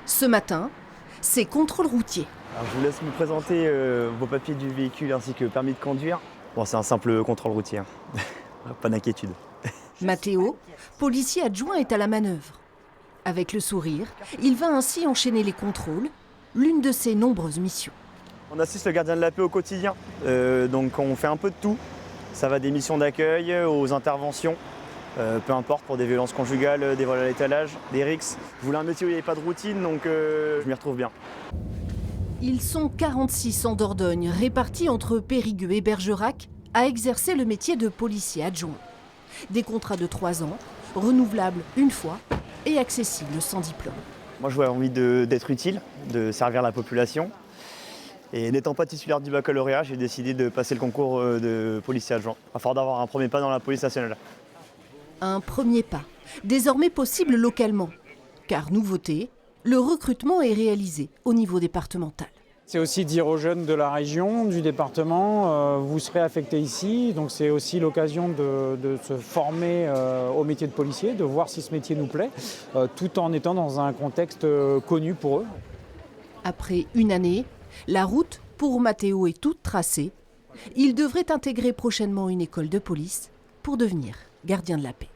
Ce matin, c'est contrôle routier. Alors, je vous laisse me présenter vos papiers du véhicule ainsi que permis de conduire. Bon, c'est un simple contrôle routier, hein. Pas d'inquiétude. Mathéo, policier adjoint, est à la manœuvre. Avec le sourire, il va ainsi enchaîner les contrôles, l'une de ses nombreuses missions. On assiste le gardien de la paix au quotidien, donc on fait un peu de tout. Ça va des missions d'accueil aux interventions, peu importe, pour des violences conjugales, des vols à l'étalage, des rixes. Je voulais un métier où il n'y avait pas de routine, donc je m'y retrouve bien. Ils sont 46 en Dordogne, répartis entre Périgueux et Bergerac, à exercer le métier de policier adjoint. Des contrats de 3 ans, renouvelables une fois et accessibles sans diplôme. Moi, j'avais envie d'être utile, de servir la population. Et n'étant pas titulaire du baccalauréat, j'ai décidé de passer le concours de policier adjoint, afin d'avoir un premier pas dans la police nationale. Un premier pas, désormais possible localement. Car nouveauté, le recrutement est réalisé au niveau départemental. C'est aussi dire aux jeunes de la région, du département, vous serez affectés ici. Donc c'est aussi l'occasion de se former au métier de policier, de voir si ce métier nous plaît, tout en étant dans un contexte connu pour eux. Après une année, la route pour Mathéo est toute tracée. Il devrait intégrer prochainement une école de police pour devenir gardien de la paix.